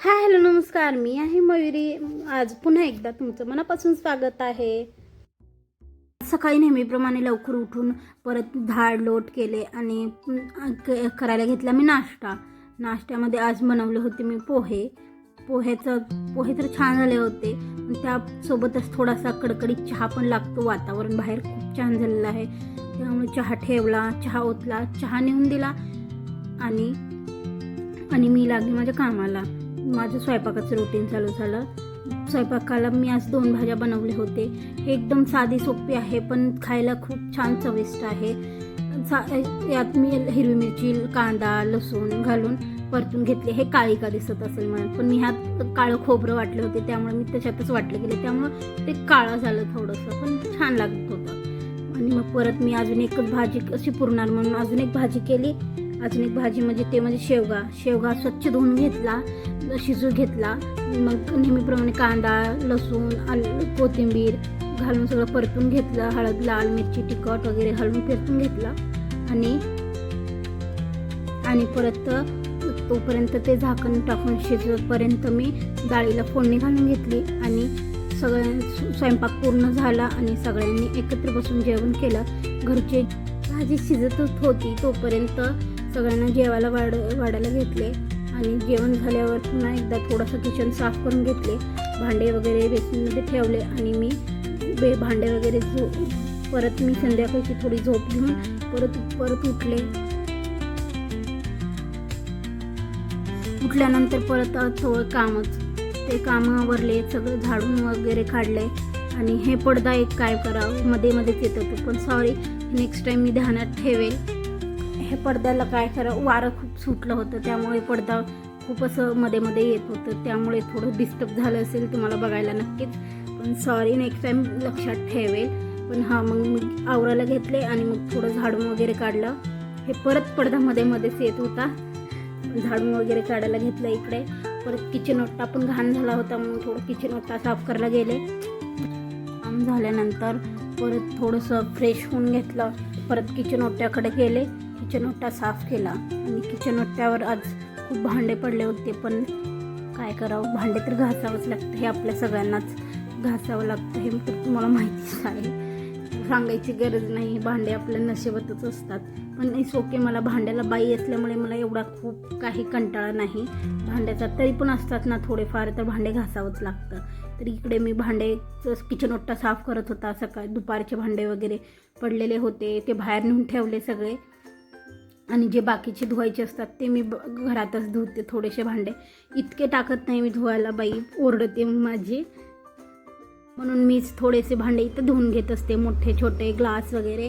Hi hello नमस्कार, मी आहे मयुरी. आज पुन्हा एकदा तुमचं मनापासून स्वागत आहे. सकाळी नेहमीप्रमाणे लवकर उठून परत झाड लोट केले आणि करायला घेतला मी नाश्त्यामध्ये आज बनवले होते मी पोहे तर छान झाले होते. त्यासोबतच थोडासा कडकडीत चहा पण लागतो. वातावरण बाहेर खूप छान झालेलं आहे, त्यामुळे चहा ठेवला, चहा ओतला, चहा नेऊन दिला आणि मी लागली माझ्या कामाला. माझं स्वयंपाकाचं रुटीन चालू झालं. स्वयंपाकाला मी आज 2 भाज्या बनवले होते. हे एकदम साधी सोपी आहे, पण खायला खूप छान चविष्ट आहे. यात मी हिरवी मिरची, कांदा, लसूण घालून परतून घेतले. हे काळी का दिसत असेल मला, पण मी ह्यात काळं खोबरं वाटले होते, त्यामुळे मी त्याच्यातच वाटले गेले, त्यामुळे ते काळं झालं थोडंसं, पण छान लागत होतं. आणि मग परत मी अजून एकच भाजी अशी पुरणार म्हणून अजून एक भाजी केली. अजून एक भाजी म्हणजे शेवगा स्वच्छ धुवून घेतला, शिजू घेतला. मग नेहमीप्रमाणे कांदा, लसूण, कोथिंबीर घालून सगळं परतून घेतलं. हळद, लाल मिरची, तिखट वगैरे घालून परतून घेतला आणि परत तोपर्यंत ते झाकण टाकून शिजवपर्यंत मी डाळीला फोडणी घालून घेतली आणि स्वयंपाक पूर्ण झाला आणि सगळ्यांनी एकत्र बसून जेवण केलं. घरची भाजी शिजतच होती तोपर्यंत सगळ्यांना जेवायला वाढायला घेतले आणि जेवण झाल्यावर पुन्हा एकदा थोडंसं किचन साफ करून घेतले. भांडे वगैरे बेसिनमध्ये ठेवले आणि मी भांडे वगैरे परत मी संध्याकाळची थोडी झोप घेऊन परत उठल्यानंतर परत थोडं ते काम आवरले, सगळं झाडून वगैरे काढले. आणि हे पडदा एक काय करावं मध्येच येत होतं, पण सॉरी, नेक्स्ट टाईम मी ध्यानात ठेवेल. हे पडद्याला काय करावं, वारं खूप सुटलं होतं, त्यामुळे पडदा खूप असं मध्ये येत होतं, त्यामुळे थोडं डिस्टर्ब झालं असेल तुम्हाला बघायला नक्कीच, पण सॉरी, नेक्स्ट टाईम लक्षात ठेवेल. पण मग मी आवरायला घेतले आणि मग थोडं झाडून वगैरे काढलं. हे परत पडदा मध्येच येत होता, झाडून वगैरे काढायला घेतलं. इकडे परत किचन ओटा पण घाण झाला होता, म्हणून थोडं किचन ओटा साफ करायला गेले. काम झाल्यानंतर परत थोडंसं फ्रेश होऊन घेतलं. परत किचन ओट्याकडे गेले, किचन ओटा साफ केला आणि किचन ओट्यावर आज खूप भांडे पडले होते, पण काय करावं, भांडे तर घासावंच लागतं. हे आपल्या सगळ्यांनाच घासावं लागतं, हे तुम्हाला माहितीच आहे, सांगायची गरज नाही. भांडे आपल्या नशिबातच असतात. पण इट्स ओके, मला भांड्याला बाई असल्यामुळे मला एवढा खूप काही कंटाळा नाही भांड्याचा. तरी पण असतात ना थोडेफार, तर भांडे घासावंच लागतं. तर इकडे मी किचन ओटा साफ करत होता. सकाळी दुपारचे भांडे वगैरे पडलेले होते, ते बाहेर नेऊन ठेवले सगळे. आणि जे बाकीचे धुवायचे असतात ते मी घरातच धुते. थोडेसे भांडे इतके टाकत नाही मी धुवायला, बाई ओरडते माझी, म्हणून मीच थोडेसे भांडे इथं धुवून घेत असते, मोठे छोटे ग्लास वगैरे.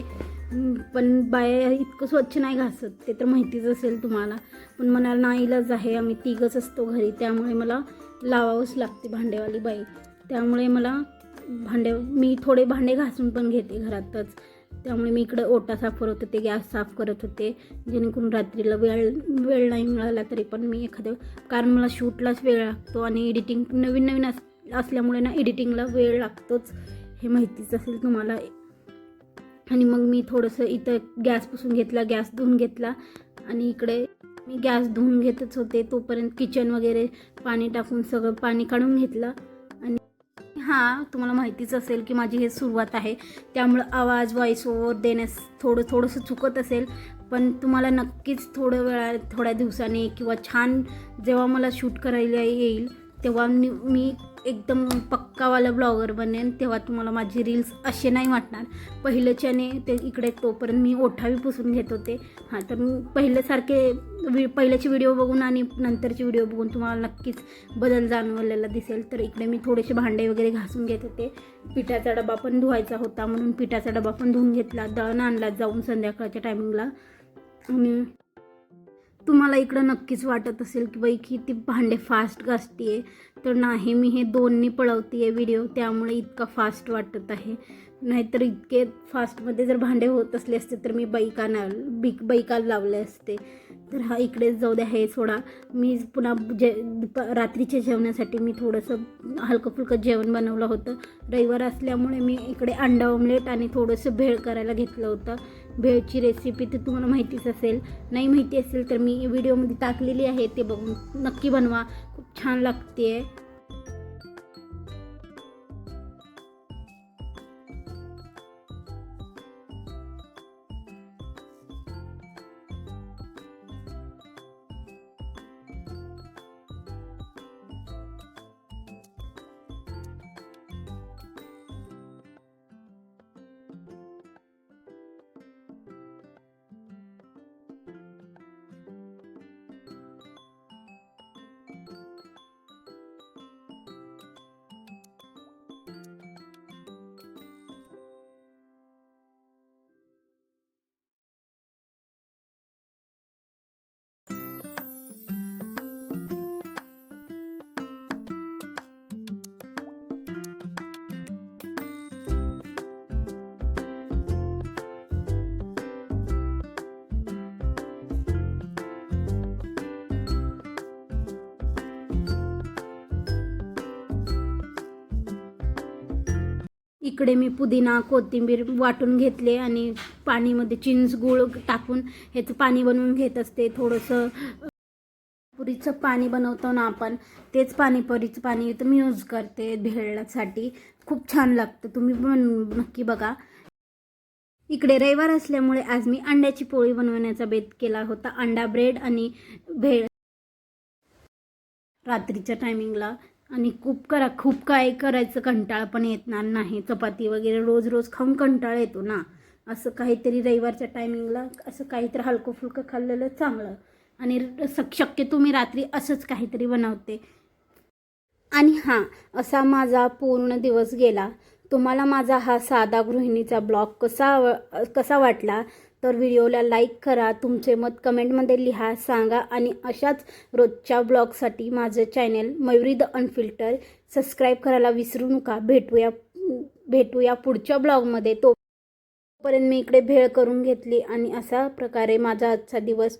पण बाया इतकं स्वच्छ नाही घासत, ते तर माहितीच असेल तुम्हाला. पण मला नाईलाज आहे, आम्ही तिघच असतो घरी, त्यामुळे मला लावावंच लागते भांडेवाली बाई. त्यामुळे मला मी थोडे भांडे घासून पण घेते घरातच. त्यामुळे मी इकडं ओटा साफ करत होते, गॅस साफ करत होते, जेणेकरून रात्रीला वेळ नाही मिळाला तरी पण मी कारण मला शूटलाच वेळ लागतो आणि एडिटिंग नवीन असल्यामुळे ना एडिटिंगला वेळ लागतोच, हे माहितीच असेल तुम्हाला. आणि मग मी थोडंसं इथं गॅस पुसून घेतला, गॅस धुवून घेतला आणि इकडे मी गॅस धुवून घेतच होते तोपर्यंत किचन वगैरे पाणी टाकून सगळं पाणी काढून घेतलं. आणि तुम्हाला माहितीच असेल की माझी हे सुरुवात आहे, त्यामुळं आवाज व्हॉइस ओव्हर देण्यास थोडंसं चुकत असेल, पण तुम्हाला नक्कीच थोड्या दिवसांनी किंवा छान जेव्हा मला शूट करायला येईल तेव्हा मी एकदम पक्कावाला ब्लॉगर बनेन. तेव्हा तुम्हाला माझे रील्स असे नाही वाटणार पहिल्याच्याने. ते इकडे तोपर्यंत मी ओठावी पुसून घेत होते. तर मी पहिल्याचे व्हिडिओ बघून आणि नंतरचे व्हिडिओ बघून तुम्हाला नक्कीच बदल जाणवलेला दिसेल. तर इकडे मी थोडेसे भांडे वगैरे घासून घेत होते. पिठाचा डबा पण धुवायचा होता, म्हणून पिठाचा डबा पण धुवून घेतला. दळण आणला जाऊन संध्याकाळच्या टायमिंगला. आणि तुम्हाला इकडं नक्कीच वाटत असेल की बाई की ती भांडे फास्ट घासते आहे, तर नाही, मी हे 2नी पळवते आहे व्हिडिओ, त्यामुळे इतका फास्ट वाटत आहे. नाहीतर इतके फास्टमध्ये जर भांडे होत असले असते तर मी बाईकाला लावले असते. तर हा इकडेच जाऊ द्या, हे सोडा. मी पुन्हा रात्रीच्या जेवणासाठी मी थोडंसं हलकं फुलकं जेवण बनवलं होतं. रविवार असल्यामुळे मी इकडे अंडा ऑमलेट आणि थोडंसं भेळ करायला घेतलं होतं. भेळची रेसिपी तर तुम्हाला माहितीच असेल, नाही माहिती असेल तर मी व्हिडिओमध्ये टाकलेली आहे, ते बघून नक्की बनवा, खूप छान लागते. इकडे मी पुदिना कोथिंबीर वाटून घेतले आणि पाणीमध्ये चिंच गूळ टाकून ह्याचं पाणी बनवून घेत असते. थोडंसं पुरीचं पाणी बनवतो ना आपण, तेच पुरीचं पाणी इथं मी यूज करते भेळसाठी. खूप छान लागतं, तुम्ही पण नक्की बघा. इकडे रविवार असल्यामुळे आज मी अंड्याची पोळी बनवण्याचा बेत केला होता. अंडा ब्रेड आणि भेळ रात्रीच्या टायमिंगला. आणि खूप काय करायचं, कंटाळा पण येणार नाही. चपाती वगैरे रोज रोज खाऊन कंटाळा येतो ना. असं काहीतरी रविवारच्या टायमिंगला असं काहीतरी हलकं फुलकं खाल्लेलं चांगलं. आणि शक्यतो मी रात्री असंच काहीतरी बनवते. आणि हां, असा माझा पूर्ण दिवस गेला. तुम्हाला माझा हा साधा गृहिणीचा ब्लॉग कसा वाटला तर व्हिडिओला लाईक करा, तुमचे मत कमेंटमध्ये लिहा, सांगा. आणि अशाच रोजच्या ब्लॉगसाठी माझं channel Mayuri the unfilter subscribe करायला विसरू नका. भेटूया पुढच्या ब्लॉगमध्ये. तोपर्यंत मी इकडे भेळ करून घेतली आणि अशा प्रकारे माझा आजचा दिवस